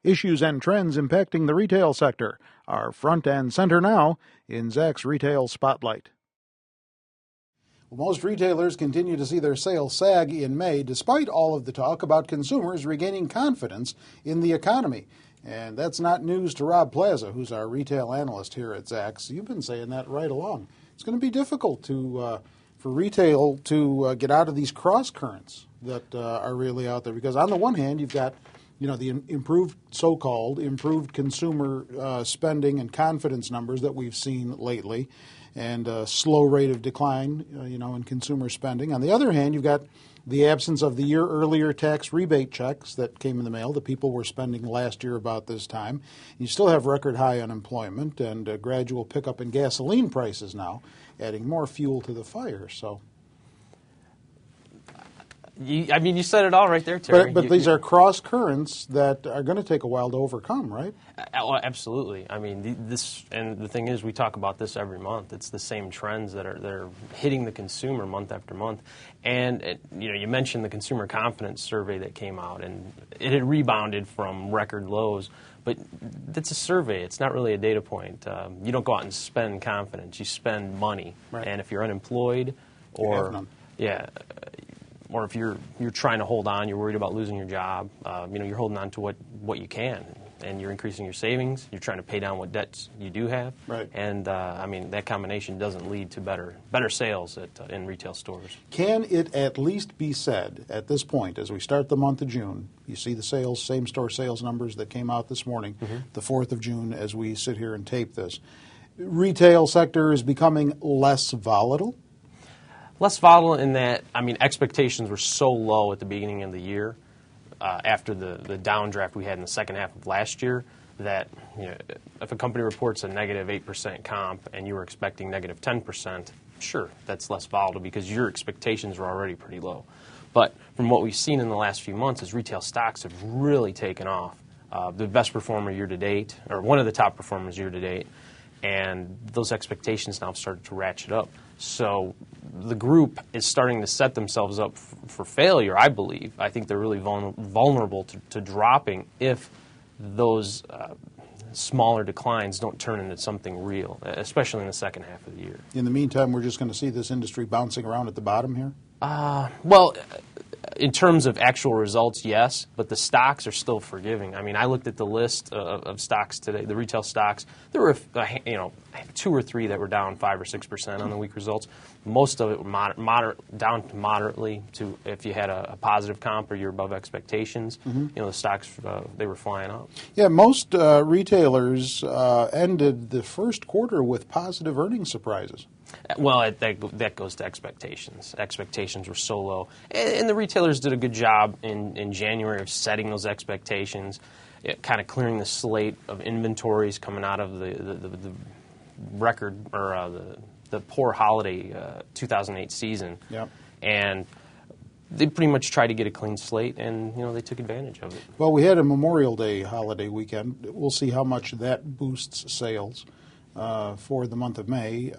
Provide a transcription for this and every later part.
Issues and trends impacting the retail sector are front and center now in Zacks Retail Spotlight. Well, most retailers continue to see their sales sag in May, despite all of the talk about consumers regaining confidence in the economy. And that's not news to Rob Plaza, who's our retail analyst here at Zacks. You've been saying that right along. It's going to be difficult for retail to get out of these cross currents that are really out there, because on the one hand, you've got the improved, so-called improved consumer spending and confidence numbers that we've seen lately, and a slow rate of decline, in consumer spending. On the other hand, you've got the absence of the year earlier tax rebate checks that came in the mail that people were spending last year about this time. You still have record high unemployment and a gradual pickup in gasoline prices now, adding more fuel to the fire. So. You said it all right there, Terry. But these are cross currents that are going to take a while to overcome, right? Well, absolutely. I mean, and the thing is, we talk about this every month. It's the same trends that are hitting the consumer month after month. And you mentioned the consumer confidence survey that came out, and it had rebounded from record lows. But that's a survey. It's not really a data point. You don't go out and spend confidence. You spend money. Right. And if you're unemployed, or or if you're trying to hold on, you're worried about losing your job, you're holding on to what you can, and you're increasing your savings, you're trying to pay down what debts you do have. Right. And, that combination doesn't lead to better sales in retail stores. Can it at least be said at this point, as we start the month of June, you see the same-store sales numbers that came out this morning, the 4th of June, as we sit here and tape this, retail sector is becoming less volatile? Less volatile in that, expectations were so low at the beginning of the year after the downdraft we had in the second half of last year that if a company reports a negative 8% comp and you were expecting negative 10%, sure, that's less volatile because your expectations were already pretty low. But from what we've seen in the last few months is retail stocks have really taken off. The best performer year to date, or one of the top performers year to date, and those expectations now have started to ratchet up. So the group is starting to set themselves up for failure, I believe. I think they're really vulnerable to dropping if those smaller declines don't turn into something real, especially in the second half of the year. In the meantime, we're just going to see this industry bouncing around at the bottom here? Well, in terms of actual results, yes, but the stocks are still forgiving. I looked at the list of stocks today, the retail stocks. There were, 2 or 3 that were down 5 or 6% on the week results. Most of it were down moderately to if you had a positive comp or you're above expectations. The stocks, they were flying up. Yeah, most retailers ended the first quarter with positive earnings surprises. Well, that goes to expectations. Expectations were so low. And the retailers did a good job in January of setting those expectations, kind of clearing the slate of inventories coming out of the record or the poor holiday 2008 season. Yep. And they pretty much tried to get a clean slate, and they took advantage of it. Well, we had a Memorial Day holiday weekend. We'll see how much that boosts sales for the month of May.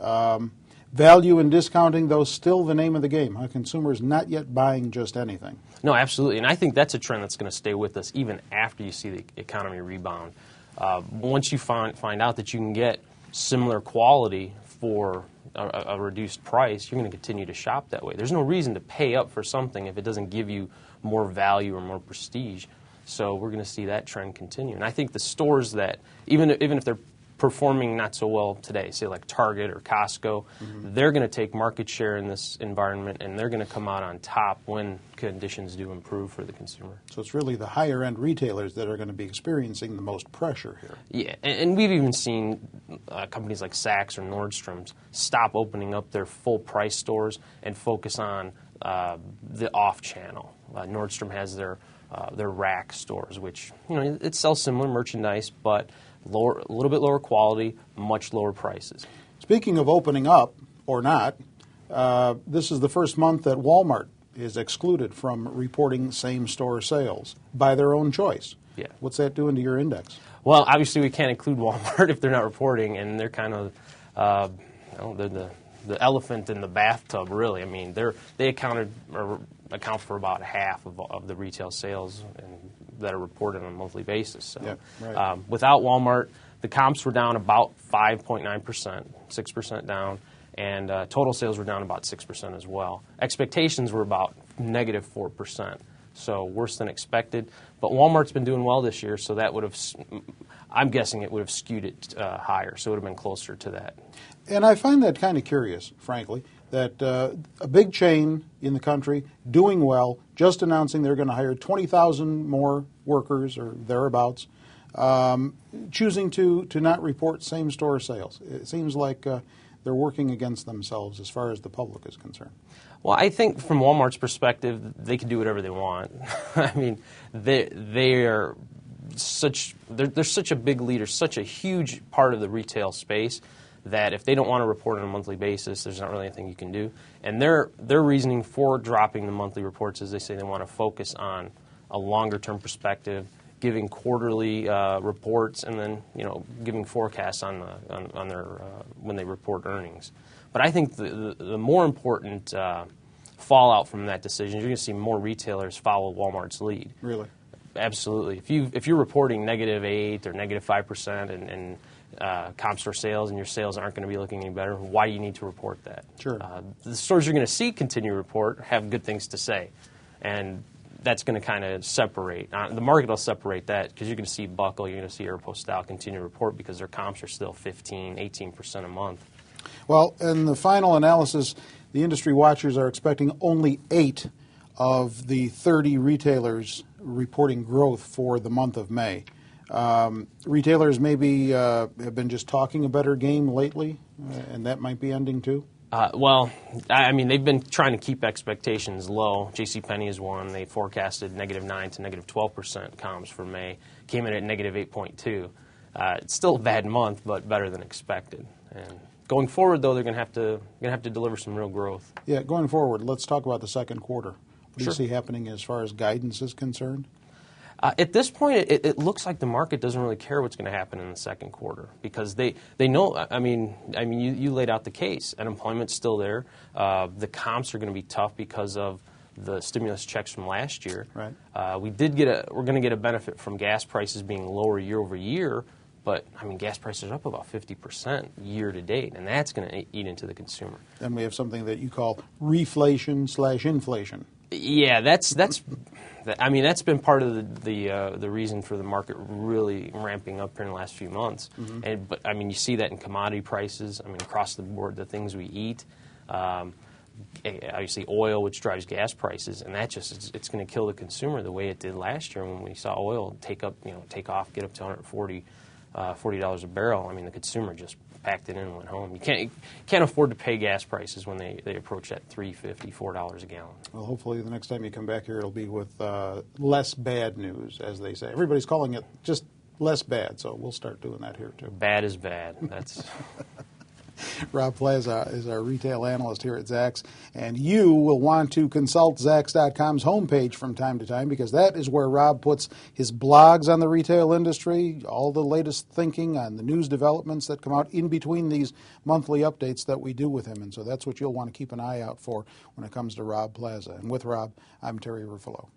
Value and discounting, though, still the name of the game. Consumers not yet buying just anything. No, absolutely. And I think that's a trend that's going to stay with us even after you see the economy rebound. Once you find out that you can get similar quality for a reduced price, you're going to continue to shop that way. There's no reason to pay up for something if it doesn't give you more value or more prestige. So we're going to see that trend continue. And I think the stores that, even if they're performing not so well today, say like Target or Costco, they're going to take market share in this environment, and they're going to come out on top when conditions do improve for the consumer. So it's really the higher-end retailers that are going to be experiencing the most pressure here. Yeah, and we've even seen companies like Zacks or Nordstrom's stop opening up their full-price stores and focus on the off-channel. Nordstrom has their rack stores, which it sells similar merchandise, but a little bit lower quality, much lower prices. Speaking of opening up, or not, this is the first month that Walmart is excluded from reporting same-store sales by their own choice. Yeah. What's that doing to your index? Well, obviously we can't include Walmart if they're not reporting, and they're kind of they're the elephant in the bathtub, really. They account for about half of the retail sales, and that are reported on a monthly basis. So, yeah, right. Without Walmart, the comps were down about 5.9%, 6% down, and total sales were down about 6% as well. Expectations were about negative 4%, so worse than expected. But Walmart's been doing well this year, so that would have, I'm guessing it would have skewed it higher, so it would have been closer to that. And I find that kind of curious, frankly, that a big chain in the country doing well, just announcing they're going to hire 20,000 more workers or thereabouts, choosing to not report same-store sales. It seems like they're working against themselves as far as the public is concerned. Well, I think from Walmart's perspective, they can do whatever they want. I mean, they're such a big leader, such a huge part of the retail space, that if they don't want to report on a monthly basis, there's not really anything you can do. And their reasoning for dropping the monthly reports is they say they want to focus on a longer-term perspective, giving quarterly reports, and then giving forecasts on their when they report earnings. But I think the more important fallout from that decision is you're going to see more retailers follow Walmart's lead. Really? Absolutely. If you're reporting -8 or -5% and comp store sales, and your sales aren't going to be looking any better, why do you need to report that? Sure. The stores you're going to see continue to report have good things to say, and that's going to kind of separate. The market will separate that because you're going to see Buckle, you're going to see Aeropostale continue to report because their comps are still 15, 18% a month. Well, in the final analysis, the industry watchers are expecting only 8 of the 30 retailers reporting growth for the month of May. Retailers maybe have been just talking a better game lately, and that might be ending too? Well, I mean, they've been trying to keep expectations low. Penney is one. They forecasted -9 to -12% comps for May. Came in at -8.2. It's still a bad month, but better than expected. And going forward, though, they're going to have to deliver some real growth. Yeah, going forward, let's talk about the second quarter. What do Sure. you see happening as far as guidance is concerned? At this point, it looks like the market doesn't really care what's going to happen in the second quarter because they know. I mean, you laid out the case. Unemployment's still there. The comps are going to be tough because of the stimulus checks from last year. Right. We're going to get a benefit from gas prices being lower year over year, but I mean, gas prices are up about 50% year to date, and that's going to eat into the consumer. Then we have something that you call reflation/inflation. Yeah, that's been part of the reason for the market really ramping up here in the last few months. Mm-hmm. But I mean, you see that in commodity prices. I mean, across the board, the things we eat. Obviously, oil, which drives gas prices, and that it's going to kill the consumer the way it did last year when we saw oil take off, get up to $140 $40 a barrel. I mean, the consumer just packed it in and went home. You can't afford to pay gas prices when they approach that $3.50, $4 a gallon. Well, hopefully the next time you come back here, it'll be with less bad news, as they say. Everybody's calling it just less bad, so we'll start doing that here too. Bad is bad. That's. Rob Plaza is our retail analyst here at Zacks, and you will want to consult Zacks.com's homepage from time to time because that is where Rob puts his blogs on the retail industry, all the latest thinking on the news developments that come out in between these monthly updates that we do with him, and so that's what you'll want to keep an eye out for when it comes to Rob Plaza. And with Rob, I'm Terry Ruffalo.